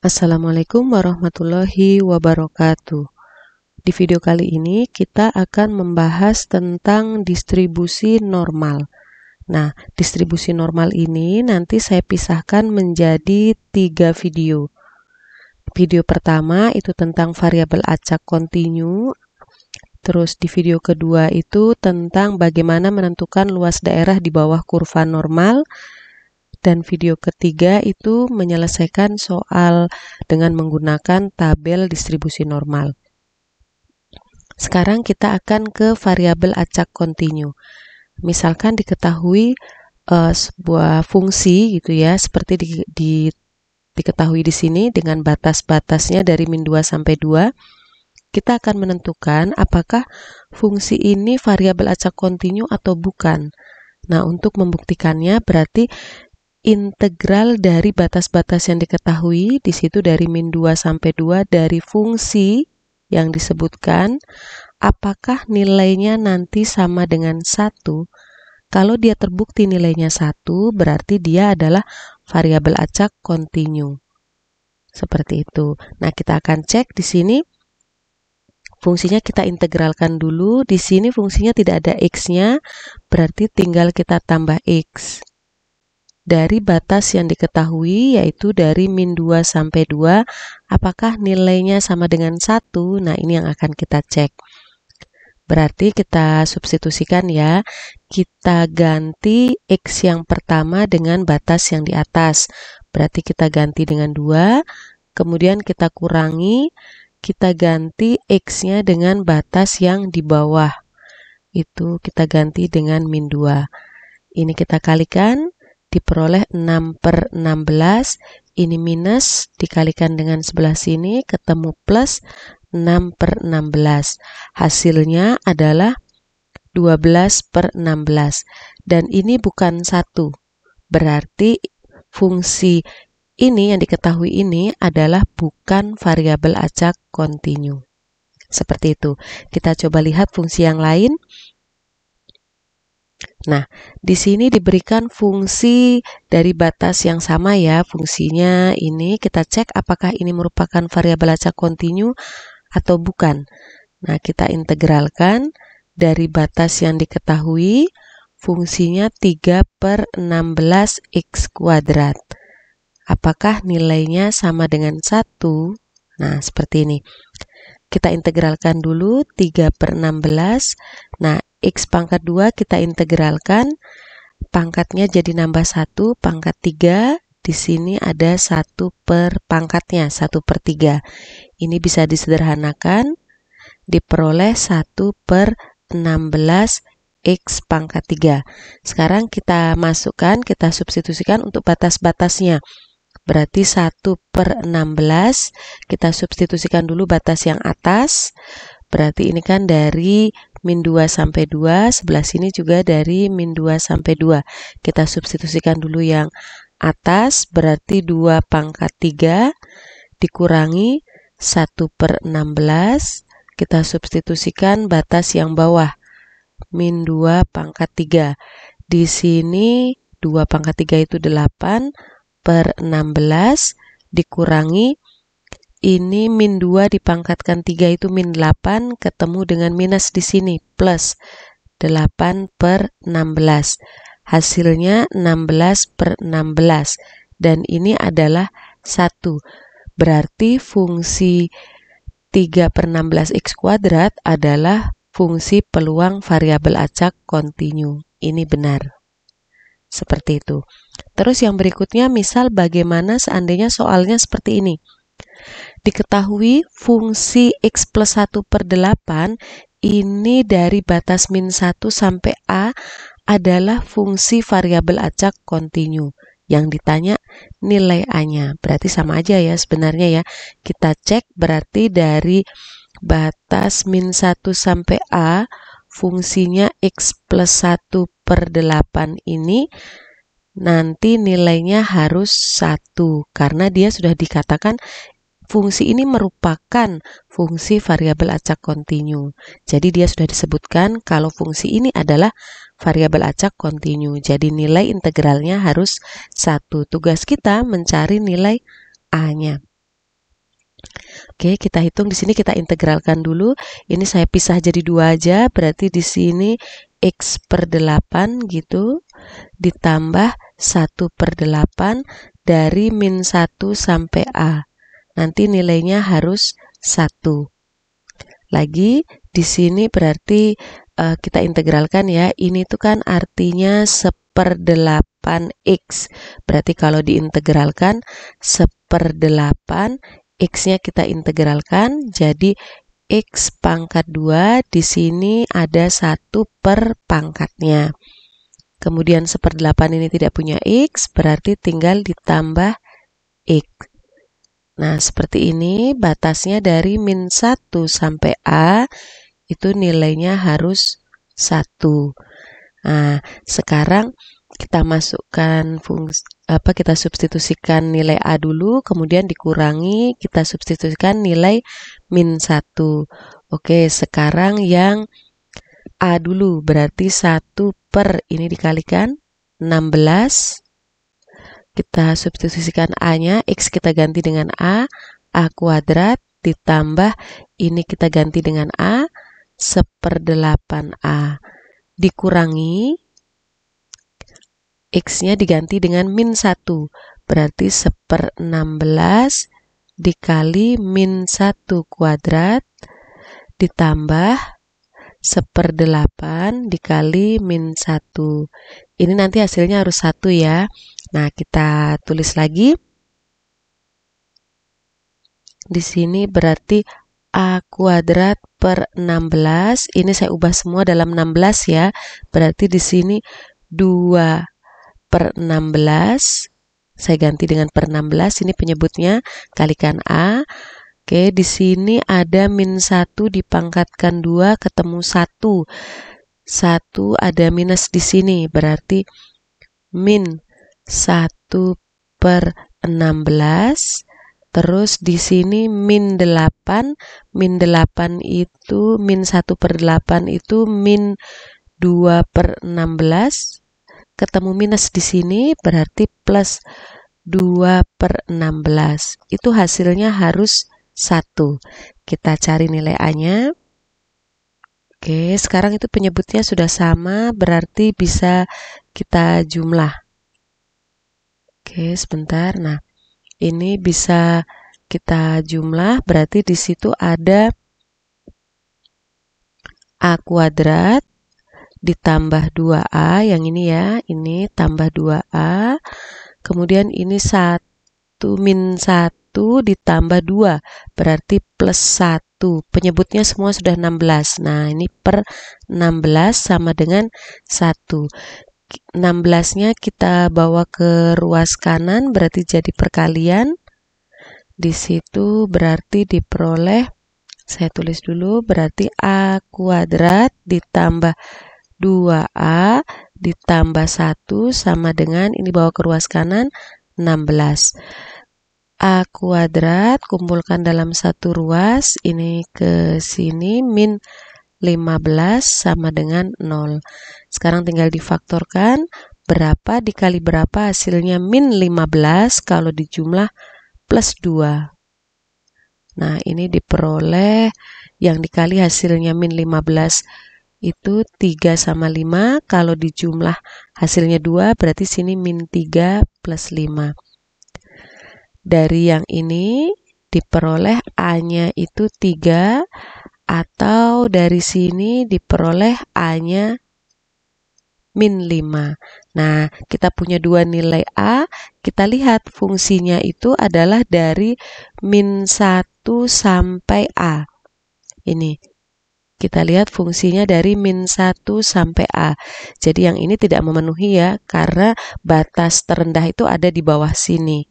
Assalamualaikum warahmatullahi wabarakatuh. Di video kali ini kita akan membahas tentang distribusi normal. Nah, distribusi normal ini nanti saya pisahkan menjadi 3 video. Video pertama itu tentang variabel acak kontinu. Terus di video kedua itu tentang bagaimana menentukan luas daerah di bawah kurva normal. Dan video ketiga itu menyelesaikan soal dengan menggunakan tabel distribusi normal. Sekarang kita akan ke variabel acak kontinu. Misalkan diketahui sebuah fungsi gitu ya, seperti diketahui di sini dengan batas-batasnya dari min 2 sampai 2. Kita akan menentukan apakah fungsi ini variabel acak kontinu atau bukan. Nah, untuk membuktikannya berarti integral dari batas-batas yang diketahui, di situ dari min 2 sampai 2 dari fungsi yang disebutkan, apakah nilainya nanti sama dengan 1? Kalau dia terbukti nilainya 1, berarti dia adalah variabel acak kontinu. Seperti itu. Nah, kita akan cek di sini. Fungsinya kita integralkan dulu. Di sini fungsinya tidak ada x-nya, berarti tinggal kita tambah x. Dari batas yang diketahui, yaitu dari min 2 sampai 2, apakah nilainya sama dengan 1? Nah, ini yang akan kita cek. Berarti kita substitusikan ya. Kita ganti x yang pertama dengan batas yang di atas. Berarti kita ganti dengan 2, kemudian kita kurangi, kita ganti x-nya dengan batas yang di bawah. Itu kita ganti dengan min 2. Ini kita kalikan. Diperoleh 6/16, ini minus, dikalikan dengan sebelah sini, ketemu plus 6/16. Hasilnya adalah 12/16. Dan ini bukan 1. Berarti fungsi ini yang diketahui ini adalah bukan variabel acak kontinu. Seperti itu. Kita coba lihat fungsi yang lain. Nah, di sini diberikan fungsi dari batas yang sama ya. Fungsinya ini kita cek apakah ini merupakan variabel acak kontinu atau bukan. Nah, kita integralkan dari batas yang diketahui, fungsinya 3/16 x kuadrat. Apakah nilainya sama dengan 1? Nah, seperti ini. Kita integralkan dulu 3/16. Nah, x pangkat 2 kita integralkan, pangkatnya jadi nambah 1, pangkat 3, di sini ada 1 per pangkatnya, 1/3. Ini bisa disederhanakan, diperoleh 1/16 x pangkat 3. Sekarang kita masukkan, kita substitusikan untuk batas-batasnya. Berarti 1/16, kita substitusikan dulu batas yang atas. Berarti ini kan dari min 2 sampai 2, sebelah sini juga dari min 2 sampai 2. Kita substitusikan dulu yang atas, berarti 2 pangkat 3 dikurangi 1/16. Kita substitusikan batas yang bawah, min 2 pangkat 3. Di sini 2 pangkat 3 itu 8/16 dikurangi, ini min 2 dipangkatkan 3 itu min 8, ketemu dengan minus di sini, plus 8/16. Hasilnya 16/16. Dan ini adalah 1. Berarti fungsi 3/16 x kuadrat adalah fungsi peluang variabel acak kontinu. Ini benar. Seperti itu. Terus yang berikutnya, misal bagaimana seandainya soalnya seperti ini. Diketahui fungsi x plus 1/8 ini dari batas min 1 sampai a adalah fungsi variabel acak kontinu. Yang ditanya nilai a-nya. Berarti sama aja ya sebenarnya ya. Kita cek berarti dari batas min 1 sampai a, fungsinya x plus 1/8 ini nanti nilainya harus 1 karena dia sudah dikatakan fungsi ini merupakan fungsi variabel acak kontinu. Jadi dia sudah disebutkan kalau fungsi ini adalah variabel acak kontinu. Jadi nilai integralnya harus 1. Tugas kita mencari nilai a-nya. Oke, kita hitung di sini, kita integralkan dulu. Ini saya pisah jadi 2 aja, berarti di sini X per 8 gitu, ditambah 1 per 8 dari min 1 sampai A. Nanti nilainya harus 1. Lagi, di sini berarti kita integralkan ya. Ini tuh kan artinya 1/8 X. Berarti kalau diintegralkan 1/8, X-nya kita integralkan jadi X pangkat 2, di sini ada 1 per pangkatnya. Kemudian 1/8 ini tidak punya X, berarti tinggal ditambah X. Nah, seperti ini batasnya dari min 1 sampai A, itu nilainya harus 1. Nah, sekarang kita masukkan kita substitusikan nilai A dulu, kemudian dikurangi, kita substitusikan nilai min 1. Oke, sekarang yang A dulu, berarti 1 per ini dikalikan 16. Kita substitusikan A-nya, X kita ganti dengan A kuadrat, ditambah ini kita ganti dengan A, 1/8A. Dikurangi, X-nya diganti dengan min 1, berarti 1/16 dikali min 1 kuadrat, ditambah 1/8 dikali min 1. Ini nanti hasilnya harus 1 ya. Nah, kita tulis lagi. Di sini berarti A kuadrat per 16. Ini saya ubah semua dalam 16 ya. Berarti di sini 2/16. Saya ganti dengan per 16. Ini penyebutnya, kalikan A. Oke, di sini ada min 1 dipangkatkan 2 ketemu 1. 1 ada minus di sini, berarti min 1/16. Terus di sini min 8. Min 8 itu, min 1/8 itu min 2/16. Ketemu minus di sini, berarti plus 2/16. Itu hasilnya harus 1. Kita cari nilai A-nya. Oke, sekarang itu penyebutnya sudah sama, berarti bisa kita jumlah. Oke, sebentar. Nah, ini bisa kita jumlah, berarti di situ ada A kuadrat ditambah 2A, yang ini ya, ini tambah 2A. Kemudian ini 1 min 1 ditambah 2, berarti plus 1. Penyebutnya semua sudah 16. Nah, ini per 16 sama dengan 1. 16-nya kita bawa ke ruas kanan, berarti jadi perkalian. Di situ berarti diperoleh, saya tulis dulu, berarti A kuadrat ditambah 2A ditambah 1 sama dengan, ini bawa ke ruas kanan, 16. A kuadrat kumpulkan dalam satu ruas, ini ke sini, min 15 sama dengan 0. Sekarang tinggal difaktorkan, berapa dikali berapa, hasilnya min 15 kalau dijumlah plus 2. Nah, ini diperoleh, yang dikali hasilnya min 15 itu 3 sama 5, kalau dijumlah hasilnya 2, berarti sini min 3 plus 5. Dari yang ini diperoleh A-nya itu 3, atau dari sini diperoleh A-nya min 5. Nah, kita punya 2 nilai A, kita lihat fungsinya itu adalah dari min 1 sampai A. Ini, kita lihat fungsinya dari min 1 sampai A. Jadi yang ini tidak memenuhi ya, karena batas terendah itu ada di bawah sini.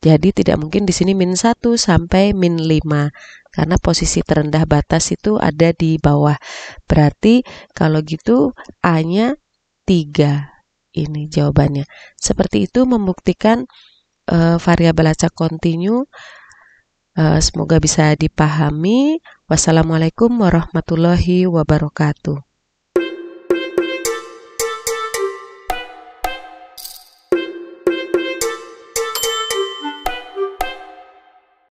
Jadi tidak mungkin di sini min 1 sampai min 5, karena posisi terendah batas itu ada di bawah. Berarti kalau gitu A-nya 3. Ini jawabannya. Seperti itu membuktikan variabel acak kontinu. Semoga bisa dipahami. Wassalamualaikum warahmatullahi wabarakatuh.